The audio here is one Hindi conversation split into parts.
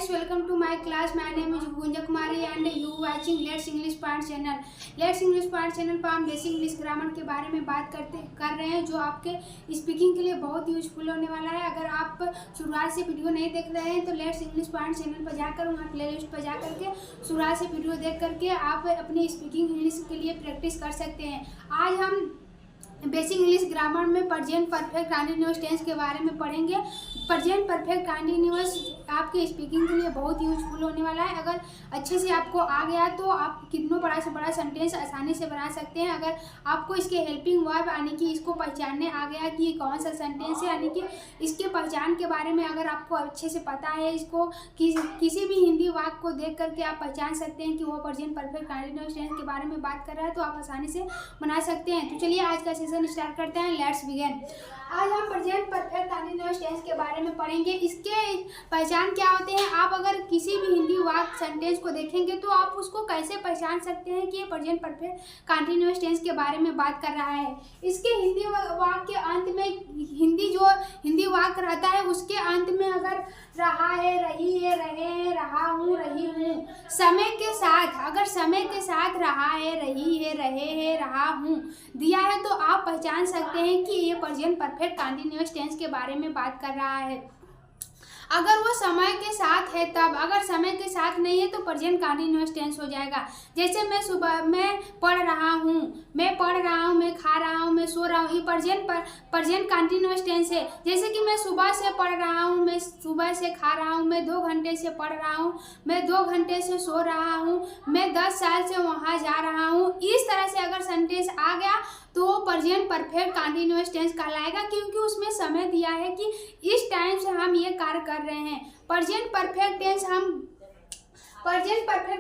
guys, welcome to my class. My name is Gunja Kumari and you watching Let's English Part channel. Let's English Part channel पर हम बेसिक इंग्लिश ग्रामर के बारे में बात कर रहे हैं जो आपके स्पीकिंग के लिए बहुत यूजफुल होने वाला है। अगर आप शुरुआत से वीडियो नहीं देख रहे हैं तो लेट्स इंग्लिश पार्ट चैनल पर जाकर वहाँ प्ले लिस्ट पर जा करके शुरुआत से वीडियो देख करके आप अपनी स्पीकिंग इंग्लिश के लिए प्रैक्टिस कर सकते हैं। आज हम बेसिक इंग्लिश ग्रामर में प्रेजेंट परफेक्ट कंटीन्यूअस टेंस के बारे में पढ़ेंगे। प्रेजेंट परफेक्ट कंटीन्यूअस आपके स्पीकिंग के लिए बहुत यूजफुल होने वाला है। अगर अच्छे से आपको आ गया तो आप कितना बड़ा से बड़ा सेंटेंस आसानी से बना सकते हैं। अगर आपको इसके हेल्पिंग वर्ब यानी कि इसको पहचानने आ गया कि कौन सा सेंटेंस है, यानी कि इसके पहचान के बारे में अगर आपको अच्छे से पता है, इसको किसी भी हिंदी वाक्य को देख करके आप पहचान सकते हैं कि वो प्रेजेंट परफेक्ट कंटीन्यूअस टेंस के बारे में बात कर रहा है, तो आप आसानी से बना सकते हैं। तो चलिए आज का सेशन स्टार्ट करते हैं। Let's begin. आज हम प्रेजेंट परफेक्ट कंटीन्यूअस टेंस के बारे में पढ़ेंगे। इसके पहचान क्या होते हैं, आप अगर किसी भी हिंदी वाक्य सेंटेंस को देखेंगे तो आप उसको कैसे पहचान सकते हैं कि ये प्रेजेंट परफेक्ट कंटीन्यूअस टेंस के बारे में बात कर रहा है। इसके हिंदी वाक्य के अंत में हिंदी वाक्य रहता है, उसके अंत में अगर रहा है, रही है, रहे हैं, रहा हूँ, रही हूँ, समय के साथ अगर समय के साथ रहा है, रही है, रहे हैं, रहा हूँ दिया है तो आप पहचान सकते हैं कि ये प्रेजेंट परफेक्ट कंटीन्यूअस टेंस के बारे में बात कर रहा है। अगर वो समय के साथ है तब, अगर समय के साथ नहीं है तो प्रेजेंट कंटीन्यूअस टेंस हो जाएगा। जैसे मैं पढ़ रहा हूँ, मैं पढ़ रहा हूँ, मैं खा रहा हूँ, मैं सो रहा हूँ, ये प्रेजेंट कंटीन्यूअस टेंस है। जैसे कि मैं सुबह से पढ़ रहा हूँ, मैं सुबह से खा रहा हूँ, मैं 2 घंटे से पढ़ रहा हूँ, मैं 2 घंटे से सो रहा हूँ, मैं 10 साल से वहाँ जा रहा हूँ। इस तरह से अगर सेंटेंस आ गया तो वो प्रेजेंट परफेक्ट कंटीन्यूअस टेंस कहलाएगा, क्योंकि उसमें समय दिया है कि इस टाइम से हम ये कार्य कर रहे हैं। प्रेजेंट परफेक्ट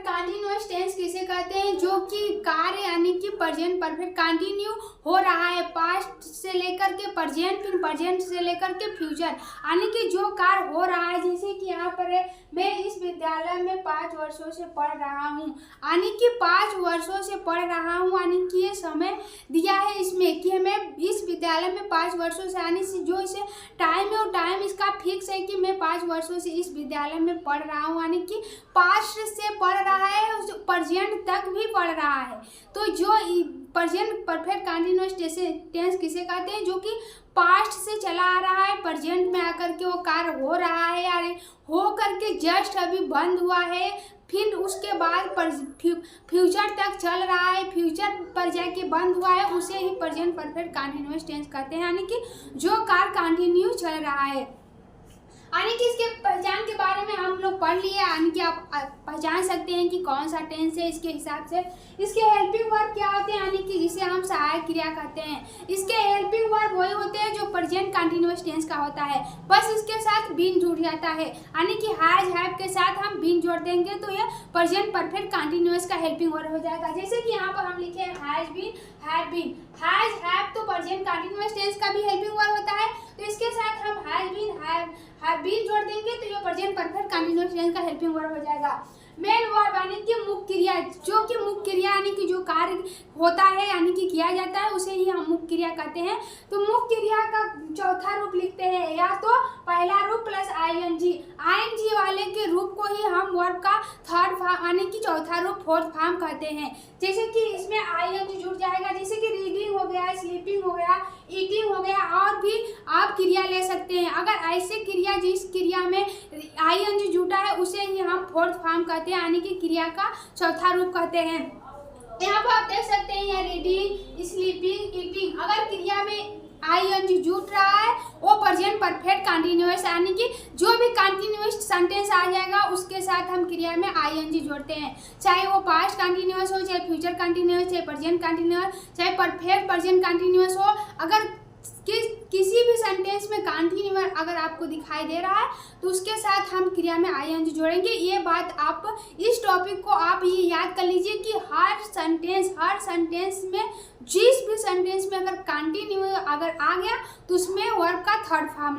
कंटीन्यूअस टेंस किसे कहते हैं, जो कि कार्य यानी कि प्रेजेंट परफेक्ट कंटिन्यू हो रहा है, पास्ट से लेकर के प्रेजेंट, फिर प्रेजेंट से लेकर के फ्यूचर, यानी कि जो कार्य हो रहा है। जैसे कि यहाँ पर है, मैं इस विद्यालय में 5 वर्षों से पढ़ रहा हूँ, यानी कि 5 वर्षों से पढ़ रहा हूँ, यानी कि ये समय दिया है इसमें कि मैं इस विद्यालय में 5 वर्षों से, यानी जो इसे टाइम है वो टाइम इसका फिक्स है कि मैं 5 वर्षों से इस विद्यालय में पढ़ रहा हूँ, यानी कि पास्ट से पढ़ रहा है, प्रेजेंट तक भी पढ़ रहा है। तो जो प्रेजेंट परफेक्ट कंटीन्यूअस टेंस किसे कहते हैं, जो कि पास्ट से चला आ रहा है, प्रेजेंट में आकर के वो कार्य हो रहा है, यानी हो करके जस्ट अभी बंद हुआ है, फिर उसके बाद फ्यूचर तक चल रहा है, फ्यूचर पर जाके बंद हुआ है, उसे ही प्रेजेंट परफेक्ट कंटीन्यूअस टेंस कहते हैं, यानी कि जो कार्य कंटिन्यू चल रहा है। यानी कि इसके पहचान के बारे में हम लोग पढ़ लिए, यानी कि आप पहचान सकते हैं कि कौन सा टेंस है। इसके हिसाब से इसके हेल्पिंग वर्ब क्या होते हैं, यानी कि जिसे हम सहायक क्रिया कहते हैं। इसके हेल्पिंग वर्ब वही होते हैं जो प्रेजेंट कंटीन्यूअस टेंस का होता है, बस इसके साथ बीन जुड़ जाता है, यानी कि हैज हैव के साथ हम बीन जोड़ देंगे तो यह प्रेजेंट परफेक्ट कंटीन्यूअस का हेल्पिंग वर्ब हो जाएगा। जैसे कि यहाँ पर हम लिखे has been, have been, has have तो प्रेजेंट कंटीन्यूअस टेंस का भी हेल्पिंग वर्ब होता है, तो इसके साथ हम हैज बीन, हैव बीन जोड़ देंगे तो ये प्रेजेंट परफेक्ट कंटीन्यूअस टेंस का हेल्पिंग वर्ब हो जाएगा। मेन वर्ब यानी कि मुख्य क्रिया, जो कि मुख्य क्रिया यानी कि जो कार्य होता है यानी कि किया जाता है उसे ही हम मुख्य क्रिया कहते हैं। तो मुख्य क्रिया का चौथा रूप लिखते हैं, या तो पहला रूप प्लस आईएनजी वाले के रूप को ही हम वर्ब का थर्ड फॉर्म यानी कि चौथा रूप फोर्थ फॉर्म कहते हैं। जैसे कि इसमें आईएनजी जुड़ जाएगा, जैसे कि रीडिंग हो गया, स्लीपिंग हो गया, ईटिंग हो गया, और भी आप क्रिया ले सकते हैं। अगर ऐसे क्रिया जिस क्रिया में आईएनजी जुटा है उसे ही हम फोर्थ फॉर्म कहते हैं, यानी कि क्रिया का चौथा रूप कहते हैं। यहाँ पर आप देख सकते हैं, यहाँ रीडिंग, स्लीपिंग, ईटिंग, अगर क्रिया में आईएनजी जुट रहा है वो प्रेजेंट परफेक्ट कंटीन्यूअस, यानी कि जो भी कंटीन्यूअस सेंटेंस आ जाएगा उसके साथ हम क्रिया में आईएनजी जोड़ते हैं, चाहे वो पास्ट कंटीन्यूअस हो, चाहे फ्यूचर कंटीन्यूअस, चाहे प्रेजेंट कंटीन्यूअस, चाहे परफेक्ट प्रेजेंट कंटीन्यूअस हो। अगर किसी भी सेंटेंस में कंटीन्यूअस अगर आपको दिखाई दे रहा है तो उसके साथ हम क्रिया में आईएनजी जोड़ेंगे। ये बात आप इस टॉपिक को आप ये याद कर लीजिए कि हर सेंटेंस में, जिस भी सेंटेंस में अगर कंटिन्यू अगर आ गया तो उसमें वर्ब का फोर्थ फॉर्म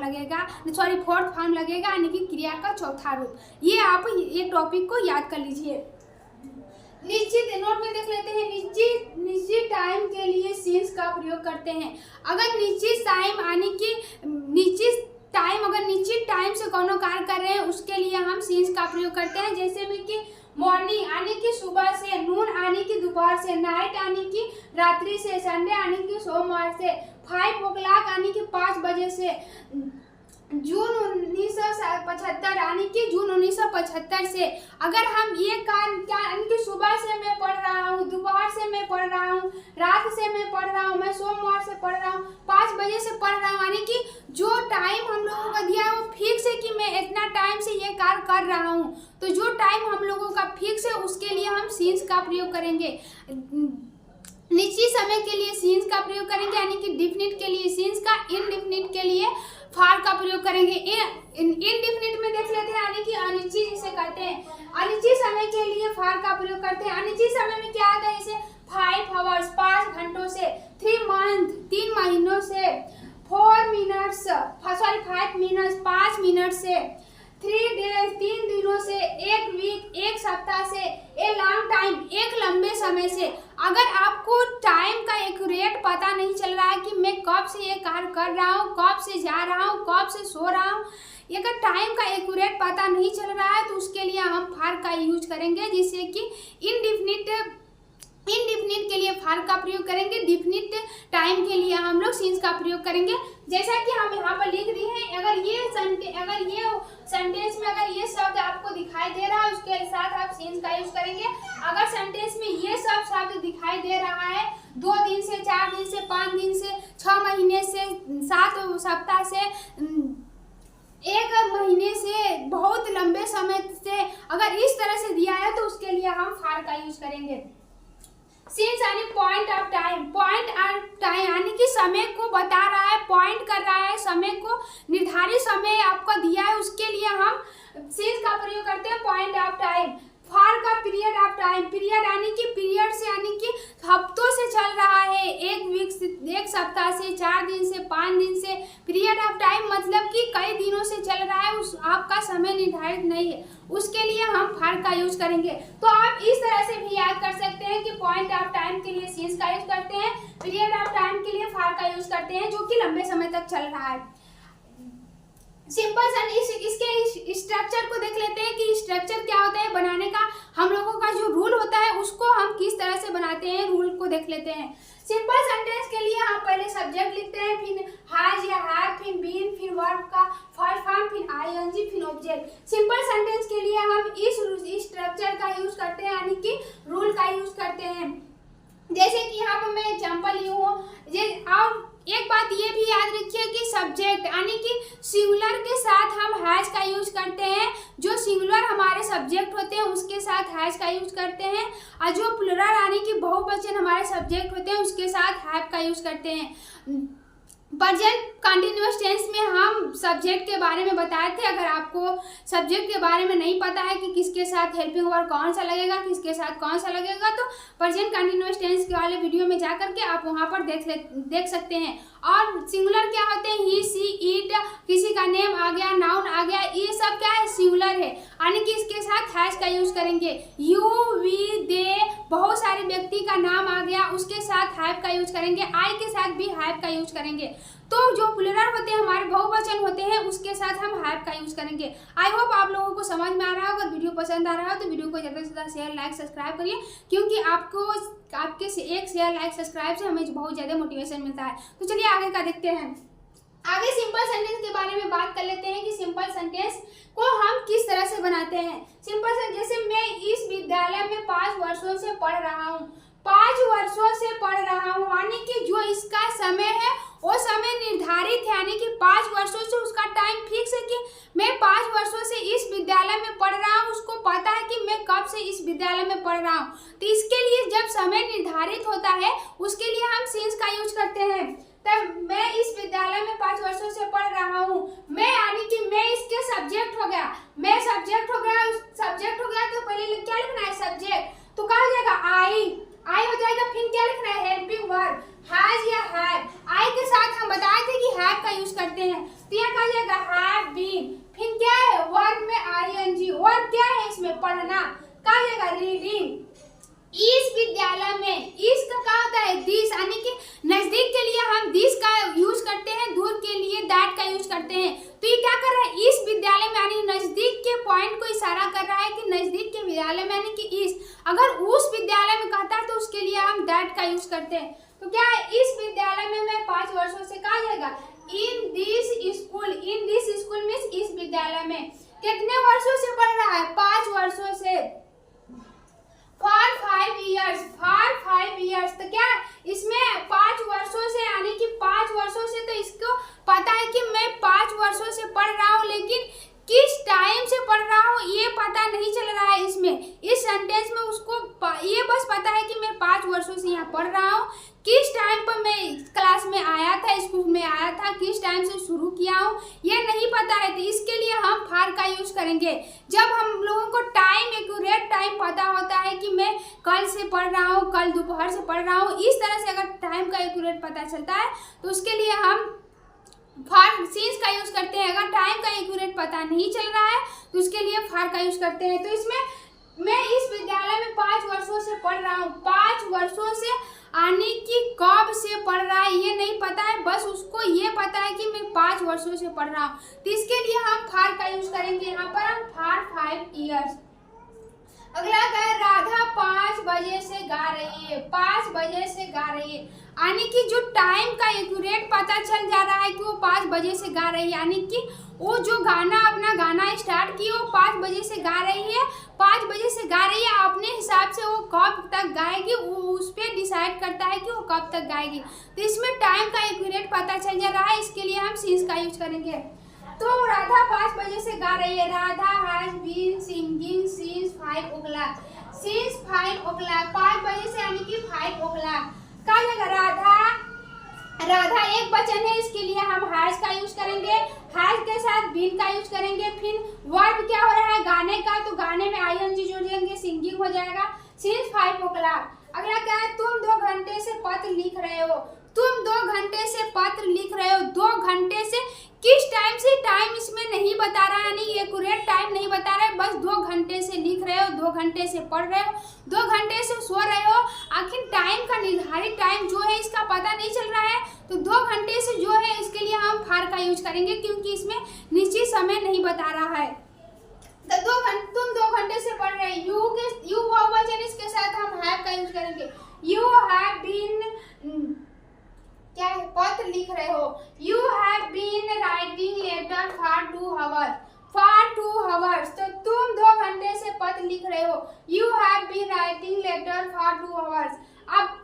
लगेगा, यानी कि क्रिया का चौथा रूप। ये आप ये टॉपिक को याद कर लीजिए। निश्चित नोट में देख लेते हैं, निश्चित टाइम के लिए सिंस का प्रयोग करते हैं। अगर निश्चित टाइम यानी कि निश्चित टाइम, अगर निश्चित टाइम से कोनो कार्य कर रहे हैं उसके लिए हम सीन्स का प्रयोग करते हैं। जैसे में कि मॉर्निंग आने की सुबह से, नून आने की दोपहर से, नाइट आने की रात्रि से, संडे आने की सोमवार से, 5 o'clock आने की 5 बजे से, जून 1975 आने की जून 1975 से। अगर हम ये यानी कि सुबह से मैं पढ़ रहा हूँ, दोपहर से मैं पढ़ रहा हूँ, रात से मैं पढ़ रहा हूँ, मैं सोमवार से पढ़ रहा हूँ, 5 बजे से पढ़ रहा हूँ, यानी कि जो टाइम हम लोगों का दिया है वो फिक्स है कि मैं इतना टाइम से ये कार्य कर रहा हूँ। तो जो टाइम हम लोगों का फिक्स है उसके लिए हम सीन्स का प्रयोग करेंगे। निश्चित समय के लिए सीन्स का प्रयोग करेंगे, यानी कि डिफिनिट के लिए सीन्स का, इनडिफिनिट के लिए फार का प्रयोग करेंगे। इनडिफिनिट में देख लेते हैं, यानी कि अनिश्चित जिसे कहते हैं। अनिश्चित समय के लिए फार का प्रयोग करते हैं। अनिश्चित समय में क्या आता है, जैसे 5 hours 5 घंटों से, 3 month 3 महीनों से, 5 minutes 5 मिनट से, 3 days 3 दिनों से, 1 week 1 सप्ताह से, ए लॉन्ग टाइम एक लंबे समय से। अगर आपको टाइम का एक्यूरेट पता नहीं चल रहा है कि मैं कब से ये कार्य कर रहा हूँ, कब से जा रहा हूँ, कब से सो रहा हूँ, अगर टाइम का एक्यूरेट पता नहीं चल रहा है तो उसके लिए हम फार का यूज करेंगे, जिससे कि इनडिफिनिट के लिए फार का प्रयोग करेंगे, डिफिनिट टाइम के लिए हम लोग सीन्स का प्रयोग करेंगे। जैसा कि हम यहाँ पर लिख रहे हैं, अगर ये सेंटेंस में अगर ये शब्द आपको दिखाई दे रहा है उसके साथ आप सीन्स का यूज करेंगे। अगर सेंटेंस में ये सब शब्द दिखाई दे रहा है 2 दिन से, 4 दिन से, 5 दिन से, 6 महीने से, 7 सप्ताह से, 1 महीने से, बहुत लंबे समय से, अगर इस तरह से दिया है तो उसके लिए हम फार का यूज करेंगे। सीन्स यानी point of time, point of time यानी कि समय को बता रहा है, पॉइंट कर रहा है, समय को, निर्धारित समय आपको दिया है उसके लिए हम सीन्स का प्रयोग करते हैं। Point of time. फार का पीरियड ऑफ टाइम, पीरियड यानी कि पीरियड से, यानी कि हफ्तों से चल रहा है, 1 वीक से, 1 सप्ताह से, 4 दिन से, 5 दिन से। पीरियड ऑफ टाइम मतलब कि कई दिनों से चल रहा है, उस आपका समय निर्धारित नहीं है, उसके लिए हम फार का यूज करेंगे। तो आप इस तरह से भी याद कर सकते हैं कि पॉइंट ऑफ टाइम के लिए सीन्स का यूज करते हैं, पीरियड ऑफ टाइम के लिए फार का यूज करते हैं, जो कि लंबे समय तक चल रहा है। सिंपल सन इसके स्ट्रक्चर को देख लेते हैं कि स्ट्रक्चर क्या होता है बनाने का, हम लोगों का जो रूल होता है उसको हम किस तरह से बनाते हैं, रूल को देख लेते हैं। सिंपल सेंटेंस के लिए हम पहले सब्जेक्ट लिखते हैं, फिर हैज या हैव, फिर बीन, फिर वर्ब का फर्स्ट फॉर्म, फिर आईएनजी, फिर ऑब्जेक्ट। सिंपल सेंटेंस के लिए हम इस स्ट्रक्चर का यूज करते हैं, यानी कि रूल का यूज करते हैं। जैसे कि यहाँ पर मैं एग्जाम्पल ली हूँ, और एक बात ये भी याद रखिए कि सब्जेक्ट यानी कि सिंगुलर के साथ हम हैज का यूज करते हैं, जो सिंगुलर हमारे सब्जेक्ट होते हैं उसके साथ हैज का यूज करते हैं, और जो प्लुरल यानी कि बहुवचन हमारे सब्जेक्ट होते हैं उसके साथ हैव का यूज करते हैं। प्रेजेंट कंटिन्यूअस टेंस में हम सब्जेक्ट के बारे में बताए थे। अगर आपको सब्जेक्ट के बारे में नहीं पता है कि किसके साथ हेल्पिंग वर्ब कौन सा लगेगा, किसके साथ कौन सा लगेगा, तो प्रेजेंट कंटिन्यूअस टेंस के वाले वीडियो में जाकर के आप वहां पर देख सकते हैं। और सिंगुलर क्या होते हैं, ही, सी, इट, किसी का नेम आ गया, नाउन आ गया, ये सब क्या है, सिंगुलर है, यानी कि इसके साथ हैज का यूज करेंगे। यू, वी, दे, बहुत सारे व्यक्ति का नाम आ गया, उसके साथ हैव का यूज करेंगे। आई के साथ भी हैव का यूज करेंगे। तो जो प्लुरल होते हैं, हमारे बहुवचन होते हैं, उसके साथ हम हैव का यूज करेंगे। आई होप आप लोगों को समझ में आ रहा हो। अगर वीडियो पसंद आ रहा हो तो वीडियो को ज़्यादा से ज़्यादा शेयर, लाइक, सब्सक्राइब करिए, क्योंकि आपके से एक शेयर, लाइक, सब्सक्राइब से हमें बहुत ज़्यादा मोटिवेशन मिलता है। तो चलिए आगे का देखते हैं। आगे सिंपल सेंटेंस के बारे में बात कर लेते हैं कि सिंपल सेंटेंस को हम किस तरह से बनाते हैं। सिंपल सेंटेंस, जैसे मैं इस विद्यालय में 5 वर्षों से पढ़ रहा हूँ, 5 वर्षों से पढ़ रहा हूँ, यानी कि जो इसका समय है वो समय निर्धारित है, यानी कि 5 वर्षों से उसका टाइम फिक्स है कि मैं 5 वर्षों से इस विद्यालय में पढ़ रहा हूँ, उसको पता है कि मैं कब से इस विद्यालय में पढ़ रहा हूँ। तो इसके लिए जब समय निर्धारित होता है उसके लिए हम सिंस का यूज करते हैं। तब मैं इस विद्यालय में 5 वर्षों से पढ़ रहा हूँ, मैं यानी कि मैं इसके सब्जेक्ट हो गया, मैं सब्जेक्ट हो गया, सब्जेक्ट हो गया तो पहले क्या लिखना है, सब्जेक्ट, तो कहा जाएगा आई हो जाएगा। फिर क्या लिखना है, हेल्पिंग वर्ब, हैज या हैव। आई के साथ हम बताए थे कि हैव का यूज करते हैं, तो यहाँ कहा जाएगा हैव बीन। फिर क्या है, वर्ब में आईएनजी, वर्ब क्या है इसमें, पढ़ना, कहा जाएगा रीडिंग। इस विद्यालय में, इसका क्या होता है, दिस, यानी कि नजदीक के लिए हम दिस का यूज करते हैं, दूर के लिए दैट का यूज करते हैं। तो तो क्या है, इस विद्यालय में मैं 5 वर्षों से कहा जाएगा इन दिस स्कूल मीन्स इस विद्यालय में कितने वर्षों से पढ़ रहा है, 5 वर्षों से, फॉर 5 इयर्स। तो क्या इसमें 5 वर्षों से यानी कि 5 वर्षों से, तो इसको पता है कि मैं 5 वर्षों से पढ़ रहा हूँ, लेकिन किस टाइम से पढ़ रहा हूँ ये पता नहीं चल रहा है। इसमें इस सेंटेंस में उसको ये बस पता है कि मैं 5 वर्षों से यहाँ पढ़ रहा हूँ, किस टाइम पर मैं क्लास में आया था, स्कूल में आया था, किस टाइम से शुरू किया हूँ ये नहीं पता है। तो इसके लिए हम फार का यूज करेंगे। जब हम लोगों को टाइम, एक्यूरेट टाइम पता होता है कि मैं कल से पढ़ रहा हूँ, कल दोपहर से पढ़ रहा हूँ, इस तरह से अगर टाइम का एक्यूरेट पता चलता है तो उसके लिए हम फार सिंस का यूज करते हैं। अगर टाइम का एक्यूरेट पता नहीं चल रहा है तो उसके लिए फार का यूज करते हैं। तो इसमें मैं इस विद्यालय में 5 वर्षों से पढ़ रहा हूँ, 5 वर्षों से आने की कब से पढ़ रहा है ये नहीं पता है, बस उसको ये पता है कि मैं 5 वर्षों से पढ़ रहा हूँ। तो इसके लिए हम फार का यूज करेंगे। यहाँ पर हम फार 5 इयर्स। अगला क्या है, राधा 5 बजे से गा रही है, 5 बजे से गा रही है, यानी कि जो टाइम का एक्यूरेट पता चल जा रहा है कि वो 5 बजे से गा रही है, यानी कि वो जो गाना अपना गाना स्टार्ट की वो 5 बजे से गा रही है, 5 बजे से गा रही है। अपने हिसाब से वो कब तक गाएगी वो उस पर डिसाइड करता है कि वो कब तक गाएगी। तो इसमें टाइम का एक्यूरेट पता चल जा रहा है, इसके लिए हम सिंस का यूज करेंगे। तो राधा 5 बजे से गा रही है, Radha has been singing since 5 o'clock, since 5 o'clock, 5 बजे से यानी कि 5 o'clock। कहा जाएगा राधा एक वचन है, इसके लिए हम हैज का यूज करेंगे, हैज के साथ बीन का यूज करेंगे। फिर वर्ब क्या हो रहा है, गाने का, तो गाने में आईएनजी जोड़ देंगे, सिंगिंग हो जाएगा, सिंस 5 o'clock। अगला क्या है, तुम 2 घंटे से पत्र लिख रहे हो, तुम 2 घंटे से पत्र लिख रहे हो, 2 घंटे से किस टाइम से, टाइम इसमें नहीं बता रहा है, यानी एक्यूरेट टाइम नहीं बता रहा है, बस 2 घंटे से लिख रहे हो, 2 घंटे से पढ़ रहे हो, 2 घंटे से सो रहे हो। आखिर टाइम का निर्धारित टाइम जो है इसका पता नहीं चल रहा है, तो 2 घंटे से जो है इसके लिए हम फार का यूज करेंगे, क्योंकि इसमें निश्चित समय नहीं बता रहा है। तो तुम 2 घंटे से पढ़ रहे हो, यू बहुवचन, इसके साथ हम हैव का यूज करेंगे। यू हैव बीन, क्या है, पत्र लिख रहे हो, you have been writing letter for 2 hours, for 2 hours। तो तुम 2 घंटे से पत्र लिख रहे हो, you have been writing letter for 2 hours। अब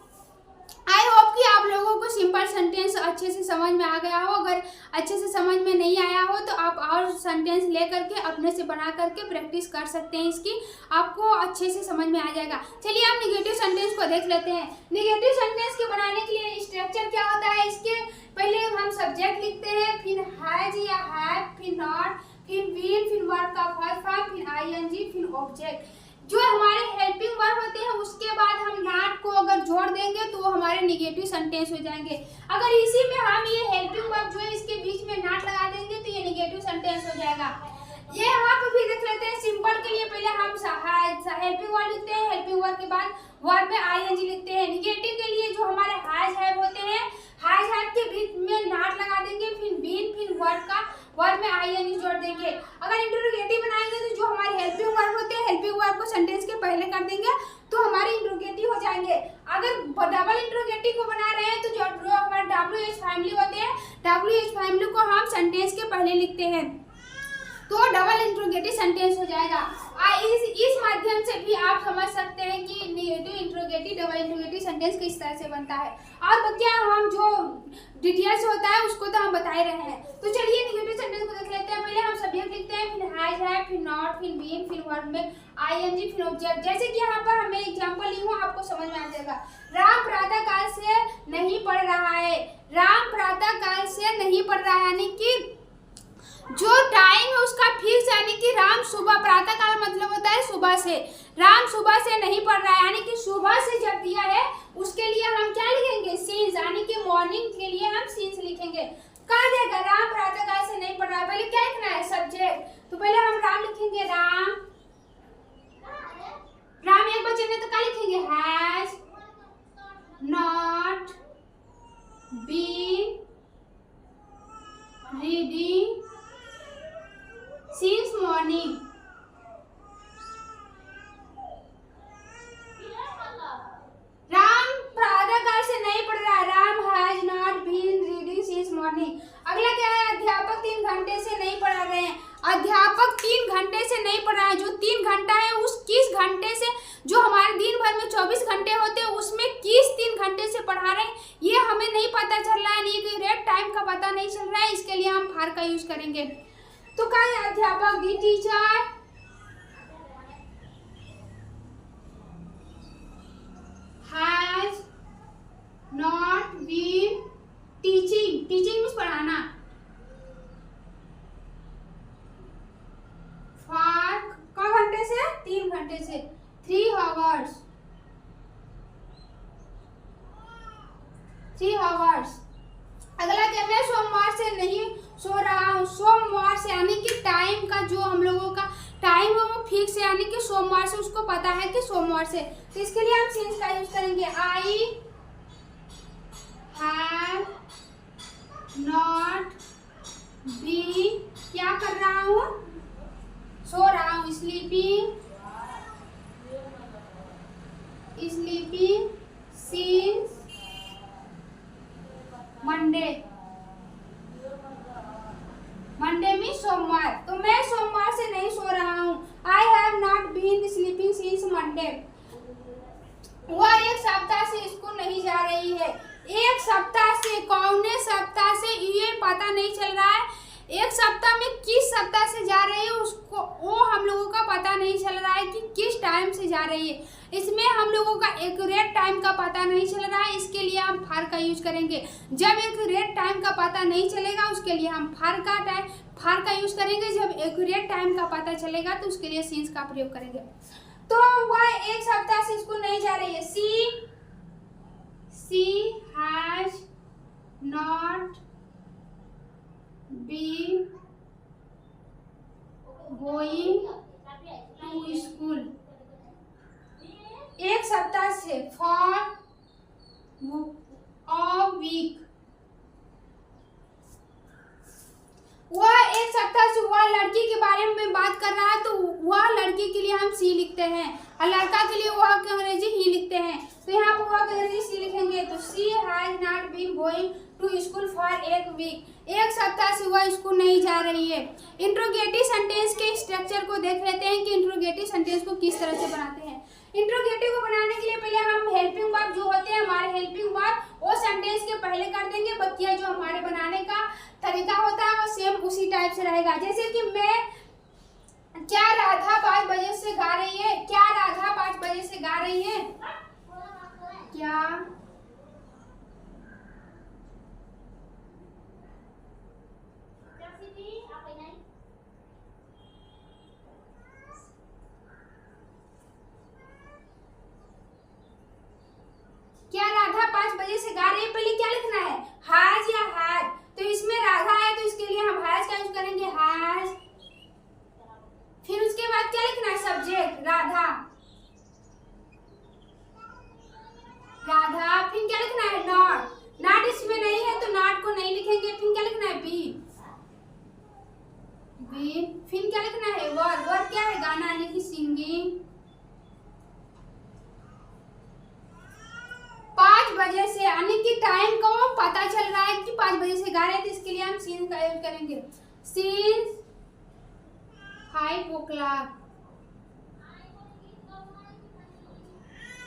आई होप कि आप लोगों को सिंपल सेंटेंस अच्छे से समझ में आ गया हो। अगर अच्छे से समझ में नहीं आया हो तो आप और सेंटेंस ले करके अपने से बना करके प्रैक्टिस कर सकते हैं, इसकी आपको अच्छे से समझ में आ जाएगा। चलिए हम निगेटिव सेंटेंस को देख लेते हैं। निगेटिव सेंटेंस के बनाने के लिए स्ट्रक्चर क्या होता है, इसके पहले हम सब्जेक्ट लिखते हैं, फिर हैज या हैव, फिर नॉट, फिर बीन, फिर वर्ब का फर्स्ट फॉर्म, फिर आईएनजी, फिर ऑब्जेक्ट। जो हमारे हेल्पिंग वर्ब होते हैं उसके बाद हम नॉट को अगर जोड़ देंगे तो वो हमारे निगेटिव सेंटेंस हो जाएंगे। अगर इसी में हम ये हेल्पिंग वर्ब जो है इसके बीच में नॉट लगा देंगे तो ये निगेटिव सेंटेंस हो जाएगा। ये यहाँ पे भी देख लेते हैं। सिंपल के लिए पहले हम हेल्पिंग वर्ब लिखते हैं, हेल्पिंग वर्ब के बाद वर्ब में आईएनजी लिखते हैं। निगेटिव के लिए जो हमारे हैज हैव होते हैं, हैज हैव के बीच में नॉट लगा देंगे, फिर बीन, फिर वर्ब में आईएनजी जोड़ देंगे। अगर इंटरोगेटिव बनाएंगे तो जो हमारे हेल्पिंग वर्ब होते हैं, हेल्पिंग वर्ब को सेंटेंस के पहले कर देंगे तो हमारे इंटरोगेटिव हो जाएंगे। अगर डबल इंटरोगेटिव को बना रहे हैं तो जो हमारे WH फैमिली होते हैं, WH फैमिली को हम सेंटेंस के पहले लिखते हैं तो डबल इंट्रोगेटिव सेंटेंस हो जाएगा। इस माध्यम से भी आप समझ सकते हैं कि negative interrogative double interrogative sentence किस तरह से बनता है। और बच्चा हम जो डिटेल्स होता है उसको तो हम बता ही रहे हैं। तो चलिए निगेटिव सेंटेंस को देख लेते हैं। पहले हम सब्जेक्ट लिखते हैं, फिर हैज है, फिर नॉट, फिर बीन, फिर वर्ब में आईएनजी, फिर ऑब्जेक्ट। जैसे कि यहाँ पर हमें एग्जांपल ली हूँ, आपको समझ में आ जाएगा। राम प्रातः काल से नहीं पढ़ रहा है, राम प्रातः काल से नहीं पढ़ रहा है, यानी कि जो टाइम है उसका फिक्स, यानी कि राम सुबह, प्रातः काल मतलब होता है सुबह से, राम सुबह से नहीं पढ़ रहा है, यानी कि सुबह से जब दिया है उसके लिए हम क्या लिखेंगे, सिंस, यानी कि मॉर्निंग के लिए हम सिंस लिखेंगे। कहा जाएगा राम प्रातः काल से नहीं पढ़ रहा है, पहले क्या लिखना है, सब्जेक्ट। तो पहले हम राम लिखेंगे, राम एक बच्चे ने तो क्या लिखेंगे, has not been reading since morning। Ram प्रातः काल से नहीं फार का यूज करेंगे। तो कहा अध्यापक the teacher has not been teaching, teaching means पढ़ाना, फॉर क घंटे से 3 घंटे से 3 आवर्स 3 आवर्स। अगला क्या है सोमवार से नहीं सो रहा हूँ, सोमवार से यानी कि टाइम का जो हम लोगों का टाइम है वो फिक्स है, यानी कि सोमवार से उसको पता है कि सोमवार से, तो इसके लिए हम सिंस का यूज करेंगे। आई हैव नॉट बीन, क्या कर रहा हूँ, सो रहा हूँ, sleeping sleeping since Monday, Monday में सोमवार, तो मैं सोमवार से नहीं सो रहा हूँ। I have not been sleeping since Monday, वह 1 सप्ताह से स्कूल नहीं जा रही है। 1 सप्ताह से, कौने सप्ताह से ये पता नहीं चल रहा है, 1 सप्ताह में किस सप्ताह से जा रही है उसको वो हम लोगों का पता नहीं चल रहा है कि किस टाइम से जा रही है, इसमें हम लोगों का एक्यूरेट टाइम का पता नहीं चल रहा है, इसके लिए हम फार का यूज करेंगे। जब एक्यूरेट टाइम का पता नहीं चलेगा उसके लिए हम फार का यूज करेंगे, जब एक्यूरेट टाइम का पता चलेगा तो उसके लिए सिंस का प्रयोग करेंगे। तो वह 1 सप्ताह से स्कूल नहीं जा रही है। She has not been going to school, 1 सप्ताह से, फॉर अ वीक, वह 1 सप्ताह से वह लड़की के बारे में बात कर रहा है, तो वह लड़की के लिए हम सी लिखते हैं और लड़का के लिए वह अंग्रेजी ही लिखते हैं, तो यहाँ पर वह अंग्रेजी सी लिखेंगे। तो she has not been going to school for 1 week, 1 सप्ताह से वह स्कूल नहीं जा रही है। इंट्रोगेटिव सेंटेंस के स्ट्रक्चर को देख लेते हैं कि इंट्रोगेटिव सेंटेंस को किस तरह से बनाते हैं। इंट्रोगेटिव को बनाने के लिए पहले हम हेल्पिंग वर्ब जो होते हैं हमारे हेल्पिंग वर्ब वो सेंटेंस के पहले कर देंगे, बकिया जो हमारे बनाने का तरीका होता है वो सेम उसी टाइप से रहेगा। जैसे कि क्या राधा 5 बजे से गा रही है, क्या राधा 5 बजे से गा रही है, क्या राधा 5 बजे से गा रही है, पहले क्या लिखना है, हैज या हैड, तो इसमें राधा है तो इसके लिए हम हैज का यूज करेंगे, हैज। फिर उसके बाद क्या लिखना है, सब्जेक्ट राधा, राधा। फिर क्या लिखना है, नॉट, नॉट इसमें नहीं है तो नॉट को नहीं लिखेंगे। फिर क्या लिखना है, बी, बी। फिर क्या लिखना है, वर, वर क्या है, गाना यानी कि सिंगिंग। 5 बजे से यानी कि टाइम को पता चल रहा है कि 5 बजे से गा रहे हैं, तो इसके लिए हम सिंस का यूज करेंगे, सिंस 5 o'clock।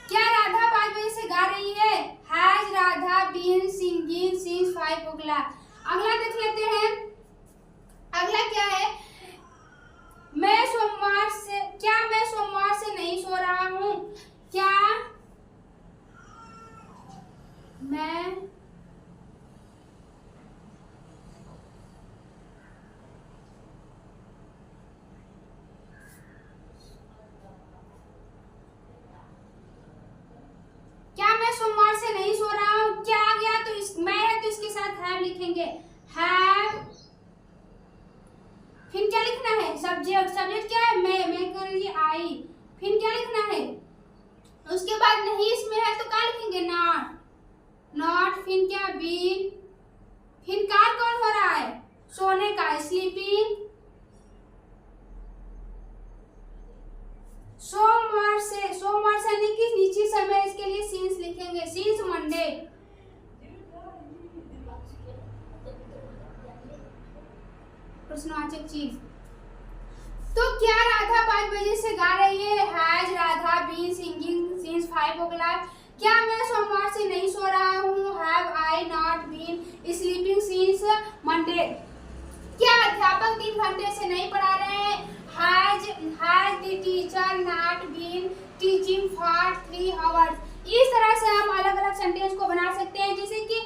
क्या राधा 5 बजे से गा रही है, has Radha been singing since 5 o'clock। अगला देख लेते हैं, अगला क्या है, मैं सोमवार से नहीं सो रहा हूँ, क्या मैं सोमवार से नहीं सो रहा हूँ, क्या आ गया, तो मैं है तो इसके साथ हैव लिखेंगे, हैव। फिर क्या लिखना है, सब्जेक्ट, सब्जेक्ट क्या है, मैं कर लीजिए आई। फिर क्या लिखना है, उसके बाद नहीं इसमें है तो क्या लिखेंगे, नॉट, नॉट। फिर क्या, बीन। फिर कार कौन हो रहा है, सोने का, स्लीपिंग। सोमवार से यानी कि नीचे समय, इसके लिए सिंस लिखेंगे, सिंस मंडे। प्रश्नवाचक चीज, तो क्या राधा 5 बजे से गा रही है, has Radha been singing since 5 o'clock। क्या मैं सोमवार से नहीं सो रहा हूँ, have I not been sleeping since Monday. घंटे से नहीं पढ़ा रहे हैं। Has the teacher not been teaching for 3 hours. इस तरह से हम अलग अलग सेंटेंस को बना सकते हैं। जैसे कि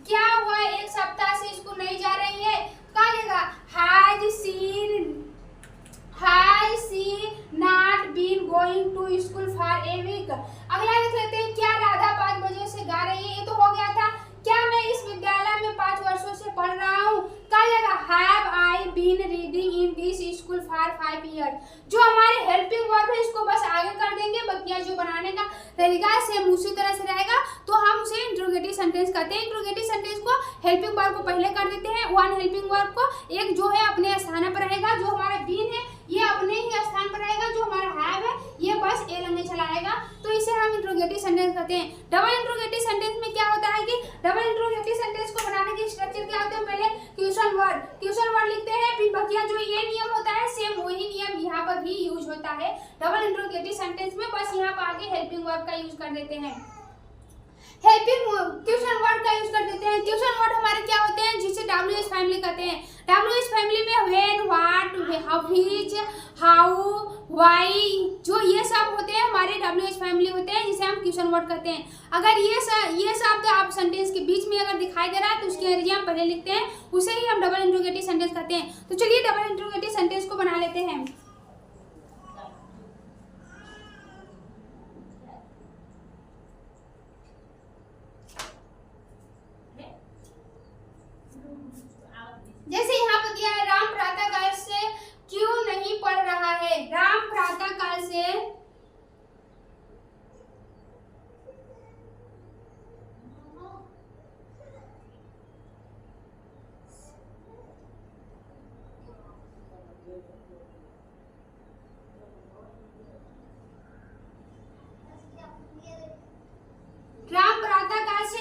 क्या हुआ, एक सप्ताह से स्कूल नहीं जा रही है, क्या लिखेगा, has she not been going to school for a week. अगला लिख लेते हैं, क्या राधा 5 बजे से गा रही है, ये तो हो गया था। क्या मैं इस विद्यालय में 5 वर्षों से पढ़ रहा हूँ, क्या लिखेगा, have I been reading in this school for 5 years. जो हमारे हेल्पिंग वर्ब है इसको बस आगे कर देंगे, बकिया जो बनाने का तरीका सेम उसी तरह से रहेगा, तो हम उसे इंट्रोगेटिव सेंटेंस कहते हैं। इंट्रोगेटिव सेंटेंस को हेल्पिंग वर्ब को पहले कर देते हैं, वन हेल्पिंग वर्ब को, एक जो है अपने स्थान पर रहेगा, जो हमारा बीन है ये अपने ही स्थान पर रहेगा, जो हमारा हैव है ये बस ए लंगे चलाएगा, तो इसे हम इंट्रोगेटिव सेंटेंस कहते हैं। डबल इंट्रोगेटिव सेंटेंस में क्या होता है कि डबल इंट्रोगेटिव सेंटेंस को बनाने की स्ट्रक्चर क्या होता है, पहले क्वेश्चन वर्ड लिखते हैं, फिर बकिया जो ये नियम होता है सेम वही नियम यहाँ पर भी यूज होता है डबल इंट्रोगेटिव सेंटेंस में, बस यहाँ पर आगे हेल्पिंग वर्ब का यूज कर देते हैं। हेल्पिंग क्वेश्चन वर्ड का यूज कर देते हैं। क्वेश्चन वर्ड हमारे क्या होते हैं, जिसे WH फैमिली कहते हैं। WH फैमिली में when, what, which, how, why, जो ये सब होते हैं हमारे WH फैमिली होते हैं, जिसे हम क्वेश्चन वर्ड कहते हैं। अगर ये शब्द आप सेंटेंस के बीच में अगर दिखाई दे रहा है तो उसकी अंग्रेजी हम पहले लिखते हैं, उसे ही हम डबल इंट्रोगेटिव सेंटेंस कहते हैं। तो चलिए डबल इंट्रोगेटिव सेंटेंस को बना लेते हैं। जैसे यहाँ पर दिया है, राम प्रातः काल से क्यों नहीं पढ़ रहा है। राम प्रातः काल से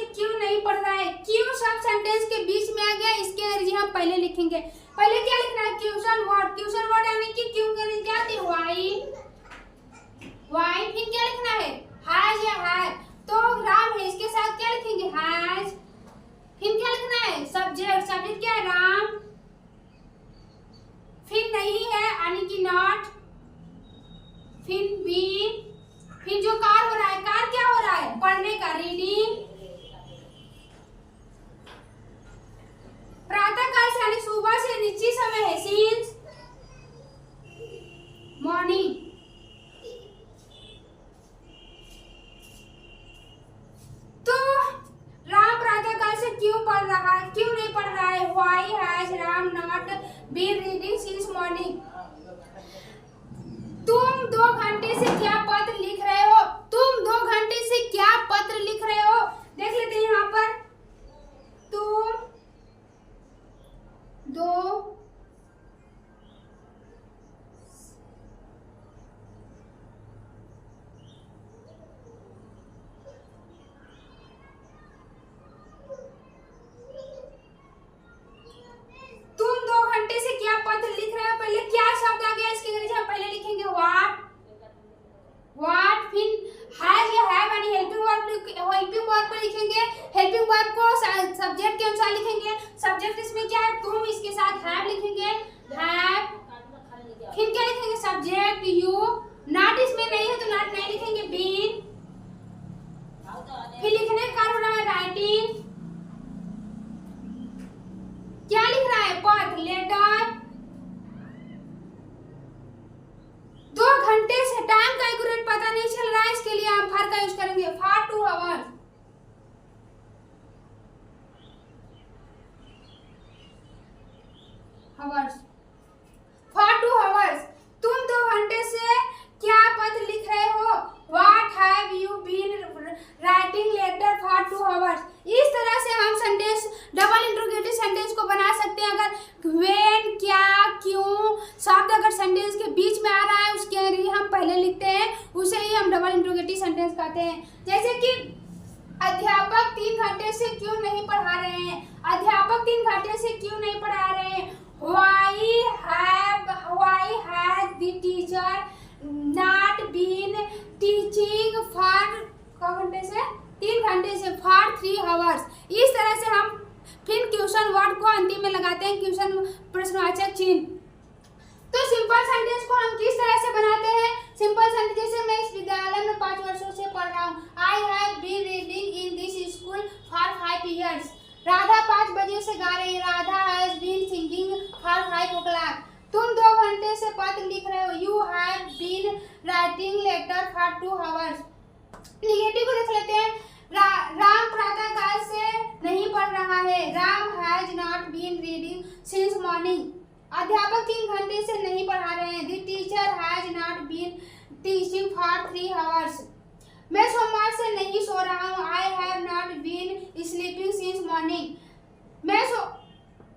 क्यों नहीं पढ़ रहा है। क्यों सब सेंटेंस के बीच में आ गया, इसके अंग्रेजी हम पहले लिखेंगे। पहले क्या लिखना है, क्वेश्चन वर्ड यानी कि क्यों के अंग्रेजी क्या आती है, व्हाई। फिर क्या लिखना है, हैज या हैव, तो राम है, इसके साथ क्या लिखेंगे, हैज। फिर क्या लिखना है, सब्जेक्ट क्या है, राम। फिर नहीं है यानी कि नॉट, फिर बीन, फिर जो कार हो रहा है, कार क्या हो रहा है, पढ़ने का, रीडिंग। प्रातः काल से यानी सुबह से निश्चित समय है, सिंस मॉर्निंग। तो राम प्रातः काल से क्यों पढ़ रहा है, क्यों नहीं पढ़ रहा है, why has Ram not been reading since morning. तुम 2 घंटे से क्या पत्र लिख रहे हो, तुम 2 घंटे से क्या पत्र लिख रहे हो। देख लेते हैं यहाँ पर, तुम 2 घंटे से क्या पत्र लिख रहे हो। पहले क्या शब्द आ गया, इसके अंग्रेजी हम पहले लिखेंगे व्हाट, फिर हैज या हैव यानी हेल्पिंग वर्ब को लिखेंगे। हेल्पिंग वर्ब को सब्जेक्ट के अनुसार लिखेंगे। सब्जेक्ट इसमें क्या है, तुम, इसके साथ हैव लिखेंगे, हैव। फिर क्या लिखेंगे, सब्जेक्ट यू। नॉट इसमें नहीं है तो नॉट नहीं लिखेंगे, बीन। फिर लिखने का हो रहा है राइटिंग, क्या लिख रहा है, पत्र, लेटर। 2 घंटे से टाइम का एक्यूरेट पता नहीं चल रहा है, इसके लिए हम फॉर का यूज करेंगे, फॉर 2 आवर्स। For 2 hours. तुम 2 घंटे से क्या पत्र लिख रहे हो, what have you been writing letter for 2 hours. इस तरह से हम सेंटेंस डबल इंट्रोगेटिव सेंटेंस को बना सकते हैं। अगर व्हेन, क्या, क्यों शब्द अगर सेंटेंस के बीच में आ रहा है, उसके अंग्रेजी हम पहले लिखते हैं, उसे ही हम डबल इंट्रोगेटिव सेंटेंस कहते हैं। जैसे कि अध्यापक 3 घंटे से क्यों नहीं पढ़ा रहे हैं, अध्यापक 3 घंटे से क्यों नहीं पढ़ा रहे हैं। Why has the teacher not been teaching for 3 घंटे से for 3 hours। इस तरह से हम फिर क्वेश्चन वर्ड को अंतिम में लगाते हैं, क्वेश्चन प्रश्नवाचक चिन्ह। तो सिंपल सेंटेंस को हम किस तरह से बनाते हैं? सिंपल सेंटेंस जैसे मैं इस विद्यालय में 5 वर्षों से पढ़ रहा हूँ। I have been reading in this school for 5 years। Radha 5 बजे से गा रही है। Radha has been singing for 5 o'clock। तुम 2 घंटे से पत्र लिख रहे हो। You have been writing letter for 2 hours। Negative को देख लेते हैं। राम प्रातःकाल से नहीं पढ़ रहा है। Ram has not been reading since morning. अध्यापक 3 घंटे से नहीं पढ़ा रहे हैं। The teacher has not been teaching for 3 hours। मैं सोमवार से नहीं सो रहा हूँ। I have not been sleeping since morning.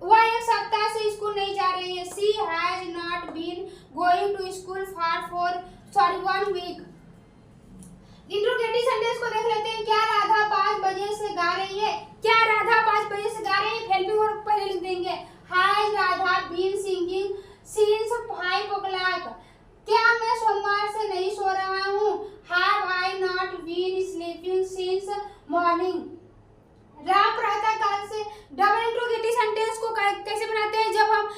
वह 1 सप्ताह से स्कूल नहीं जा रही है। She has not been going to school for 1 week। Interrogative sentence को देख लेते हैं। क्या राधा 5 बजे से गा रही है? क्या राधा 5 बजे से गा रही है? हेल्पिंग वर्ब पहले लिख देंगे। Has Radha been singing since 5 o'clock। क्या मैं सोमवार से नहीं सो रहा हूँ? Have I not been sleeping since morning. Ram प्रातःकाल से। डबल इंट्रोगेटिव सेंटेंस को कैसे बनाते हैं? जब हम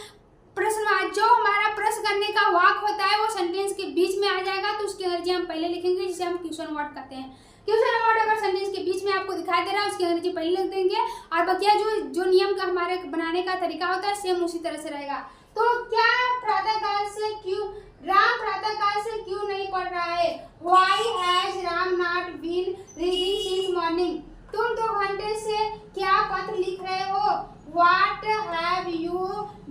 जो हमारा प्रश्न करने का वाक्य होता है वो सेंटेंस के बीच में आ जाएगा तो उसकी अंग्रेजी हम पहले लिखेंगे, जिसे हम क्वेश्चन वर्ड कहते हैं। क्वेश्चन वर्ड अगर सेंटेंस के बीच में आपको दिखाई दे रहा है उसकी अंग्रेजी पहले लिख देंगे और बकिया जो नियम का हमारे बनाने का तरीका होता है सेम उसी तरह से रहेगा। तो क्या प्रातःकाल से क्यों राम प्रातःकाल से क्यों नहीं पढ़ रहा है? Why has Ram not been reading since morning. तुम 2 घंटे से क्या पत्र लिख रहे हो? What have you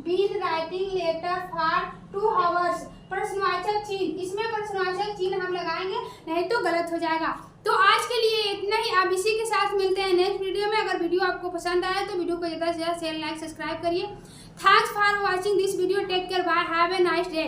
been writing letter for 2 hours? प्रश्नवाचक चिन्ह, इसमें प्रश्नवाचक चिन्ह हम लगाएंगे, नहीं तो गलत हो जाएगा। तो आज के लिए इतना ही। अब इसी के साथ मिलते हैं नेक्स्ट वीडियो में। अगर वीडियो आपको पसंद आया तो वीडियो को ज़्यादा से ज़्यादा शेयर, लाइक, सब्सक्राइब करिए। Thanks for watching this video. Take care, bye, have a nice day.